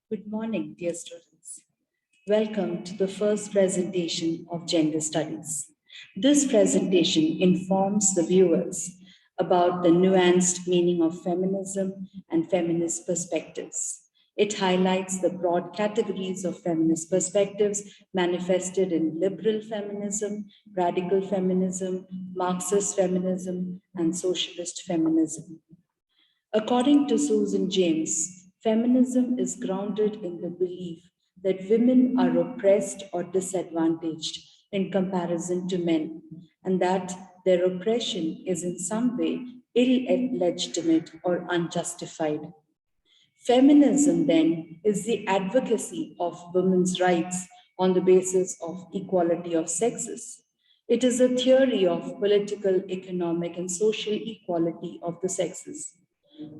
Good morning, dear students. Welcome to the first presentation of Gender Studies. This presentation informs the viewers about the nuanced meaning of feminism and feminist perspectives. It highlights the broad categories of feminist perspectives manifested in liberal feminism, radical feminism, Marxist feminism, and socialist feminism. According to Susan James, feminism is grounded in the belief that women are oppressed or disadvantaged in comparison to men, and that their oppression is in some way illegitimate or unjustified. Feminism, then, is the advocacy of women's rights on the basis of equality of sexes. It is a theory of political, economic, and social equality of the sexes.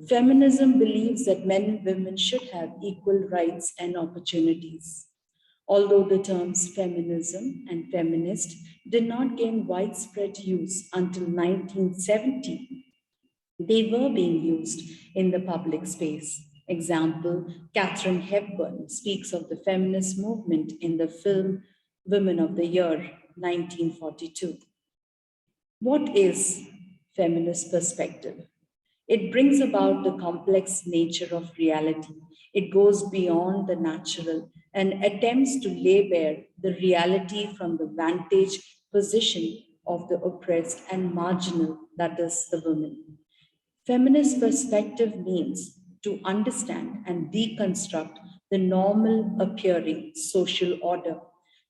Feminism believes that men and women should have equal rights and opportunities. Although the terms feminism and feminist did not gain widespread use until 1970, they were being used in the public space. Example, Katharine Hepburn speaks of the feminist movement in the film Women of the Year, 1942. What is feminist perspective? It brings about the complex nature of reality. It goes beyond the natural and attempts to lay bare the reality from the vantage position of the oppressed and marginal, that is, the woman. Feminist perspective means to understand and deconstruct the normal appearing social order,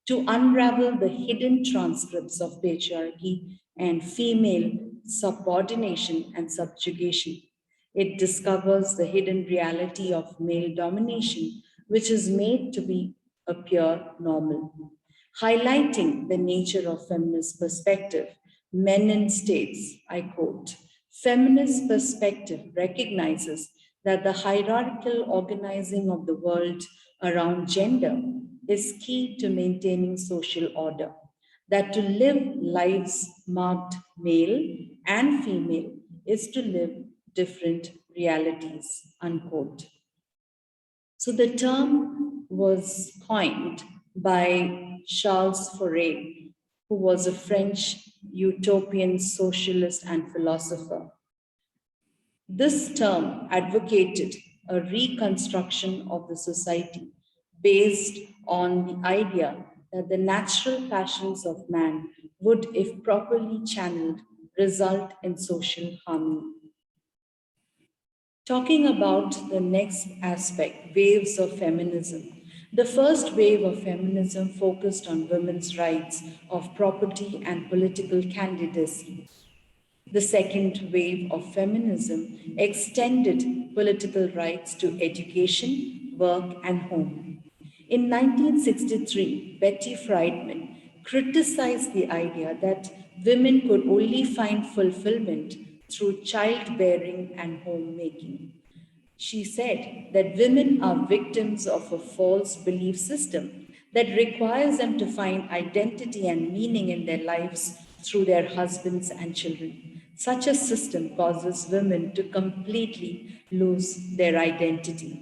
to unravel the hidden transcripts of patriarchy and female subordination and subjugation. It discovers the hidden reality of male domination, which is made to be appear normal. Highlighting the nature of feminist perspective, Menon states, I quote, feminist perspective recognizes that the hierarchical organizing of the world around gender is key to maintaining social order, that to live lives marked male and female is to live different realities, unquote. So the term was coined by Charles Fourier, who was a French utopian socialist and philosopher. This term advocated a reconstruction of the society based on the idea that the natural passions of man would, if properly channeled, result in social harmony. Talking about the next aspect, waves of feminism. The first wave of feminism focused on women's rights of property and political candidacy. The second wave of feminism extended political rights to education, work, and home. In 1963, Betty Friedman criticized the idea that women could only find fulfillment through childbearing and homemaking. She said that women are victims of a false belief system that requires them to find identity and meaning in their lives through their husbands and children. Such a system causes women to completely lose their identity.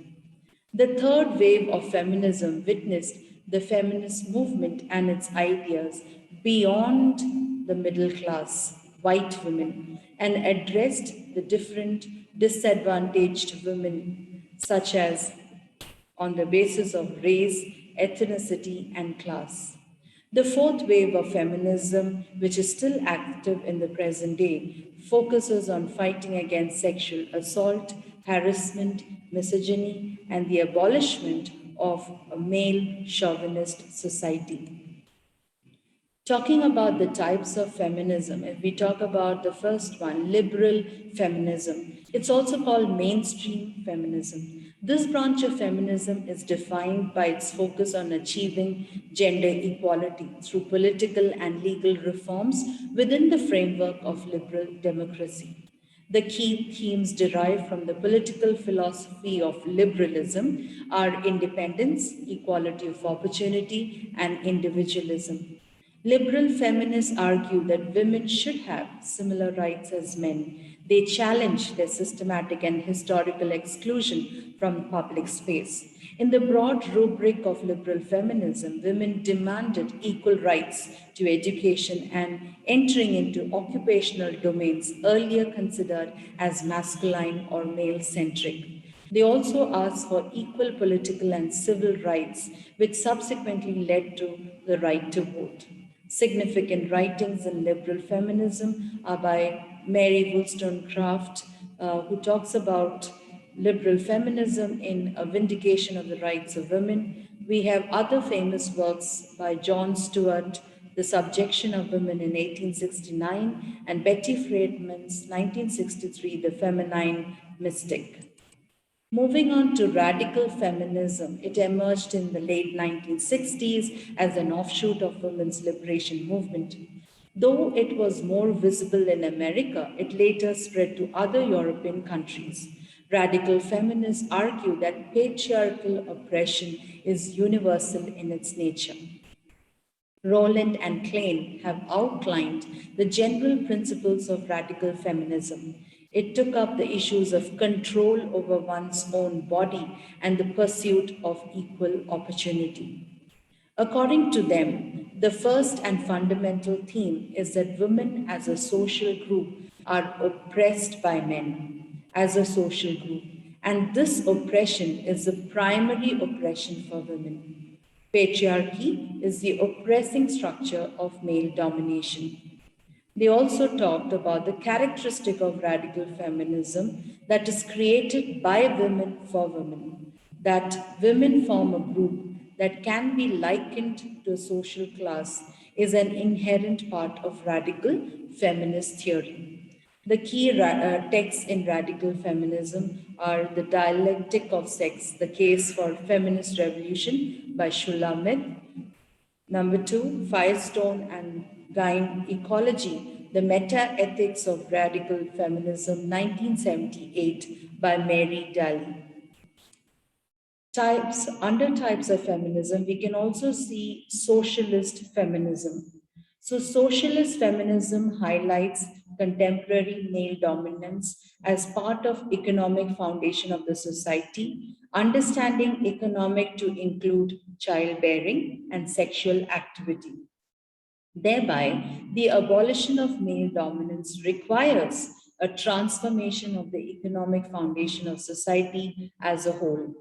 The third wave of feminism witnessed the feminist movement and its ideas beyond the middle class, white women, and addressed the different disadvantaged women, such as on the basis of race, ethnicity, and class. The fourth wave of feminism, which is still active in the present day, focuses on fighting against sexual assault, harassment, misogyny, and the abolishment of a male chauvinist society. Talking about the types of feminism, if we talk about the first one, liberal feminism, it's also called mainstream feminism. This branch of feminism is defined by its focus on achieving gender equality through political and legal reforms within the framework of liberal democracy. The key themes derived from the political philosophy of liberalism are independence, equality of opportunity, and individualism. Liberal feminists argue that women should have similar rights as men. They challenge their systematic and historical exclusion from public space. In the broad rubric of liberal feminism, women demanded equal rights to education and entering into occupational domains earlier considered as masculine or male centric. They also asked for equal political and civil rights, which subsequently led to the right to vote. Significant writings in liberal feminism are by Mary Wollstonecraft, who talks about liberal feminism in A Vindication of the Rights of Women. We have other famous works by John Stuart, The Subjection of Women in 1869, and Betty Friedman's 1963, The Feminine Mystic. Moving on to radical feminism, it emerged in the late 1960s as an offshoot of women's liberation movement. Though it was more visible in America, it later spread to other European countries. Radical feminists argue that patriarchal oppression is universal in its nature. Rowland and Klein have outlined the general principles of radical feminism. It took up the issues of control over one's own body and the pursuit of equal opportunity. According to them, the first and fundamental theme is that women as a social group are oppressed by men as a social group, and this oppression is the primary oppression for women. Patriarchy is the oppressing structure of male domination. They also talked about the characteristic of radical feminism that is created by women for women, that women form a group that can be likened to a social class is an inherent part of radical feminist theory. The key texts in radical feminism are The Dialectic of Sex, The Case for Feminist Revolution by Shulamit. Number two, Firestone and Gyne Ecology, The Meta-Ethics of Radical Feminism, 1978 by Mary Daly. Under types of feminism, we can also see socialist feminism. So, socialist feminism highlights contemporary male dominance as part of economic foundation of the society, understanding economic to include childbearing and sexual activity. Thereby, the abolition of male dominance requires a transformation of the economic foundation of society as a whole.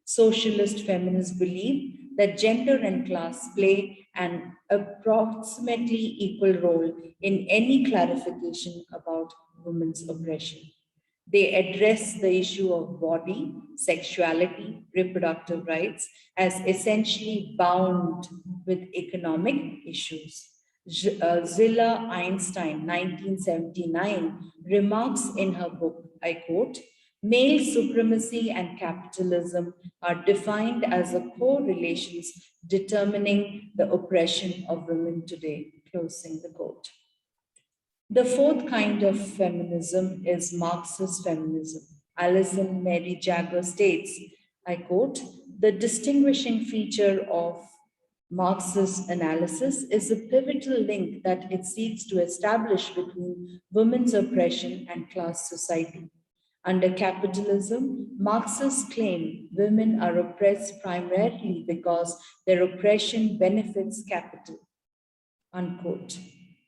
Socialist feminists believe that gender and class play an approximately equal role in any clarification about women's oppression. They address the issue of body, sexuality, reproductive rights as essentially bound with economic issues. Zilla Einstein, 1979, remarks in her book, I quote, male supremacy and capitalism are defined as a correlations determining the oppression of women today. Closing the quote. The fourth kind of feminism is Marxist feminism. Alison Mary Jagger states, I quote, the distinguishing feature of Marxist analysis is the pivotal link that it seeks to establish between women's oppression and class society. Under capitalism, Marxists claim women are oppressed primarily because their oppression benefits capital, unquote.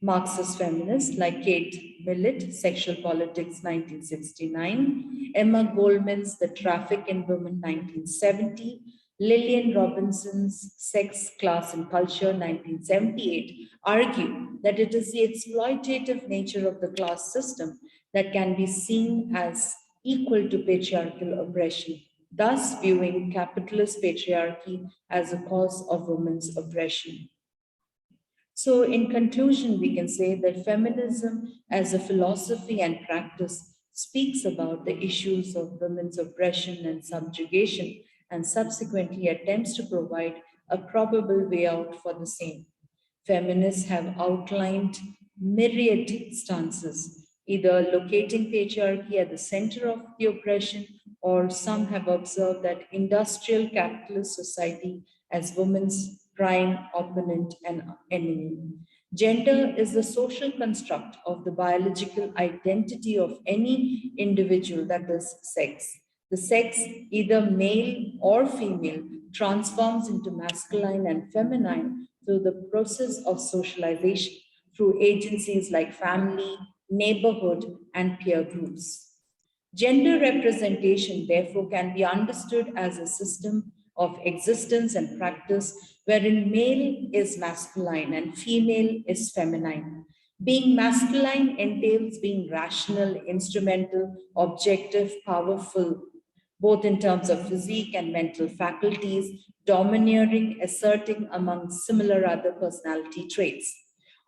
Marxist feminists like Kate Millett, Sexual Politics, 1969, Emma Goldman's The Traffic in Women, 1970, Lillian Robinson's Sex, Class, and Culture, 1978, argue that it is the exploitative nature of the class system that can be seen as equal to patriarchal oppression, thus viewing capitalist patriarchy as a cause of women's oppression. So, in conclusion, we can say that feminism as a philosophy and practice speaks about the issues of women's oppression and subjugation and subsequently attempts to provide a probable way out for the same. Feminists have outlined myriad stances, either locating patriarchy at the center of the oppression, or some have observed that industrial capitalist society as women's prime opponent and enemy. Gender is the social construct of the biological identity of any individual, that is, sex. The sex, either male or female, transforms into masculine and feminine through the process of socialization, through agencies like family, neighborhood, and peer groups. Gender representation, therefore, can be understood as a system of existence and practice wherein male is masculine and female is feminine. Being masculine entails being rational, instrumental, objective, powerful, both in terms of physique and mental faculties, domineering, asserting among similar other personality traits.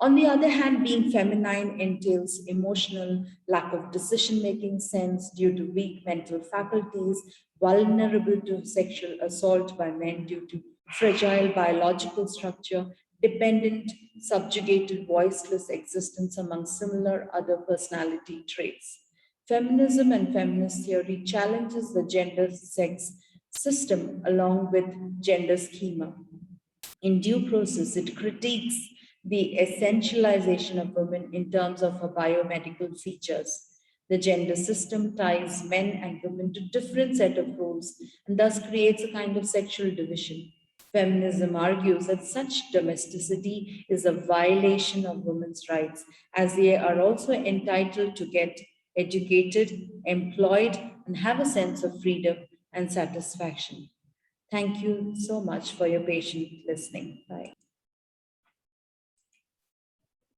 On the other hand, being feminine entails emotional, lack of decision making sense due to weak mental faculties, vulnerable to sexual assault by men due to fragile biological structure, dependent, subjugated, voiceless existence among similar other personality traits. Feminism and feminist theory challenges the gender sex system along with gender schema. In due process, it critiques the essentialization of women in terms of her biomedical features. The gender system ties men and women to different set of roles and thus creates a kind of sexual division. Feminism argues that such domesticity is a violation of women's rights, as they are also entitled to get educated, employed, and have a sense of freedom and satisfaction. Thank you so much for your patient listening. Bye.